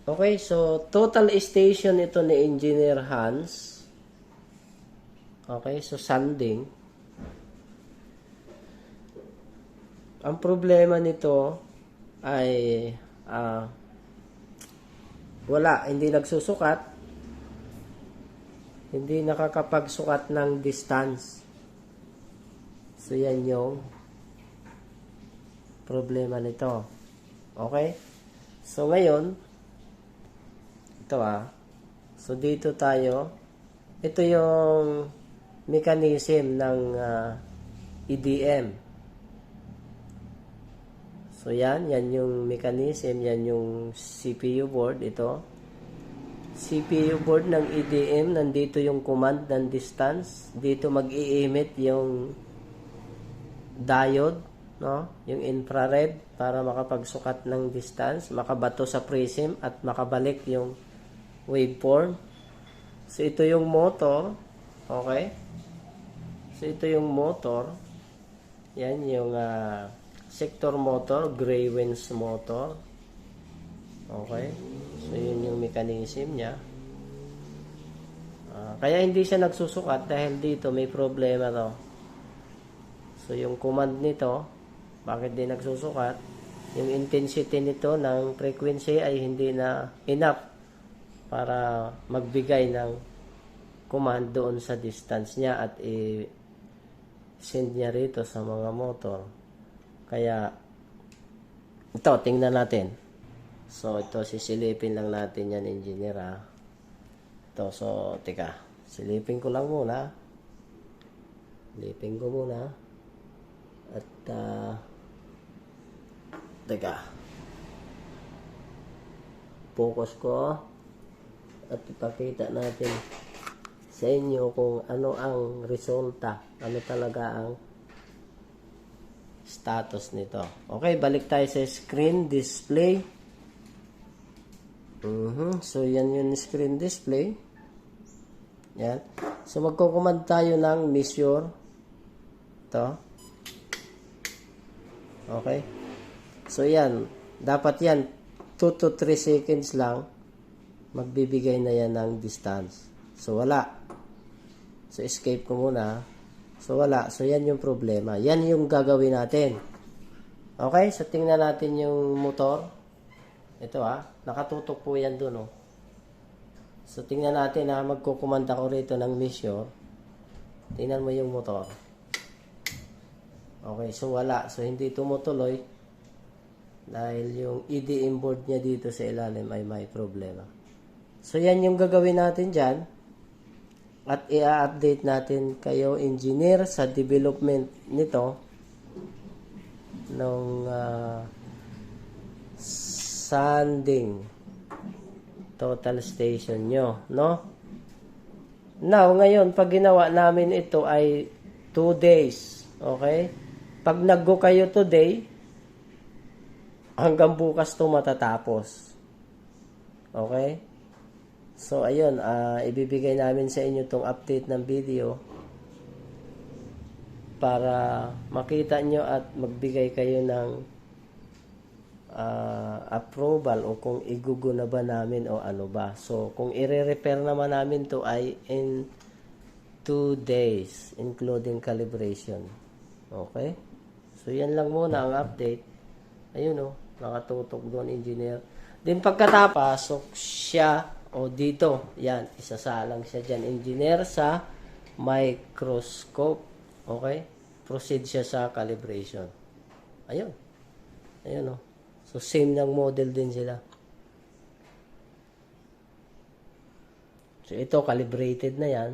Okay, so total station ito ni Engineer Hans. Okay, so sanding. Ang problema nito ay wala, hindi nagsusukat, hindi nakakapagsukat ng distance. So yan yung problema nito. Okay? So ngayon, ito so dito tayo, ito yung mechanism ng EDM. So yan yung mechanism, yan yung CPU board, ito. CPU board ng EDM, nandito yung command ng distance. Dito mag-i-emit yung diode, no? Yung infrared para makapagsukat ng distance, makabato sa prism at makabalik yung waveform. So ito yung motor, okay? So ito yung motor. Yan yung sector motor, gray winds motor. Okay? So yun yung mechanism niya. Kaya hindi siya nagsusukat dahil dito may problema to. So yung command nito, bakit di nagsusukat? Yung intensity nito ng frequency ay hindi na enough para magbigay ng command doon sa distance niya at i-send niya rito sa mga motor. Kaya ito, tingnan natin. So ito, sisilipin lang natin yan, engineer Ito, so teka, silipin ko lang muna. Silipin ko muna. At teka, focus ko at ipakita natin sa inyo kung ano ang resulta, ano talaga ang status nito. Okay, balik tayo sa screen display. So yan yung screen display. Yan. So magko-command tayo ng measure. Ito. Okay. So yan, dapat yan 2 to 3 seconds lang magbibigay na yan ng distance. So wala. So escape ko muna. So wala. So yan yung problema. Yan yung gagawin natin. Okay? So tingnan natin yung motor. Ito nakatutok po yan dun So tingnan natin magkukumanda ko rito ng measure. Tingnan mo yung motor. Okay, so wala. So hindi tumutuloy dahil yung EDM board niya dito sa ilalim ay may problema. So yan yung gagawin natin dyan. At i-update natin kayo, engineer, sa development nito nung sanding total station nyo, no? Now, ngayon, pag ginawa namin ito ay 2 days, okay? Pag nag-go kayo today, hanggang bukas to matatapos. Okay? So, ayun, ibibigay namin sa inyo tong update ng video para makita nyo at magbigay kayo ng approval o kung igugo na ba namin o ano ba. So, kung i-repair naman namin to ay in 2 days, including calibration. Okay? So, yan lang muna ang update. Ayun nakatutok doon, engineer. Then, pagkatapasok siya, dito, yan, isasalang siya dyan, engineer, sa microscope. Okay? Proceed siya sa calibration. Ayun. Ayun, So, same ng model din sila. So, ito, calibrated na yan.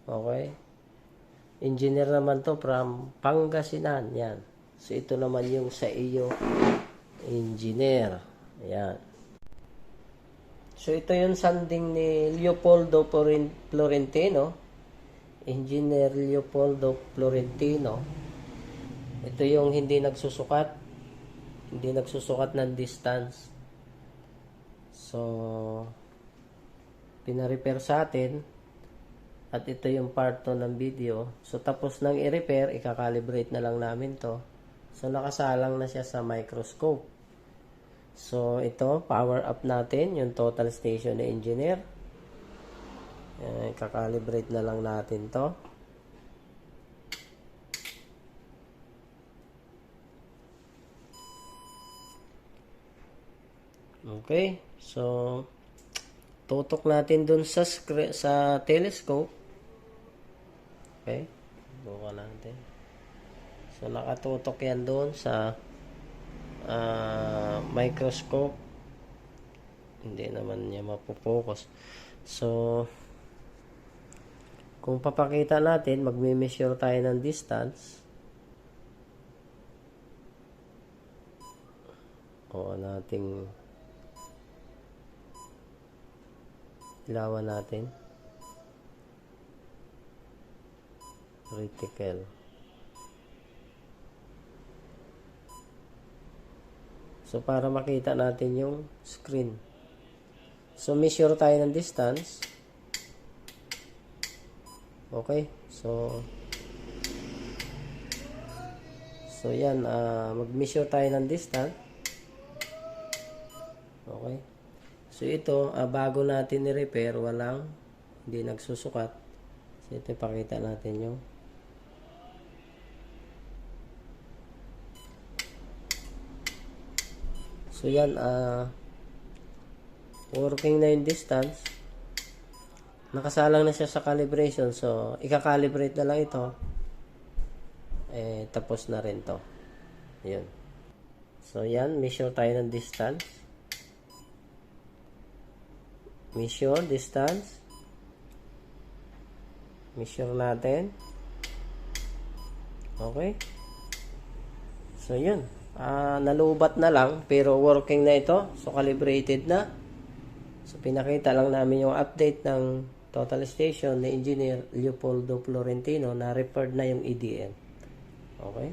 Okay? Engineer naman to from Pangasinan. Yan. So, ito naman yung sa iyo, engineer. Ayan. So, ito yung sanding ni Leopoldo Florentino. Engineer Leopoldo Florentino. Ito yung hindi nagsusukat. Hindi nagsusukat ng distance. So, pina-repair sa atin. At ito yung part 2 ng video. So, tapos nang i-repair, ikakalibrate na lang namin to. So, nakasalang na siya sa microscope. So, ito, power up natin yung total station ni engineer. Kakalibrate na lang natin to. Okay, so tutok natin dun sa telescope. Okay, buka natin. So nakatutok yan dun sa microscope. Hindi naman niya mapopokus. So kung papakita natin, magme-measure tayo ng distance. O nating ilawan natin reticle. So para makita natin yung screen, so measure tayo ng distance. Okay, so yan, mag-measure tayo ng distance. Okay, so ito, bago natin ni-repair, hindi nagsusukat. So ito, ipakita natin yung so yan, working na yung distance. Nakasalang na siya sa calibration. So ika-calibrate na lang ito. Tapos na rin to. Yun. So yan, measure tayo ng distance. Measure distance. Measure natin. Okay. So yun. Nalubat na lang pero working na ito. So calibrated na. So pinakita lang namin yung update ng total station ni Engineer Leopoldo Florentino na repaired na yung EDM. Okay.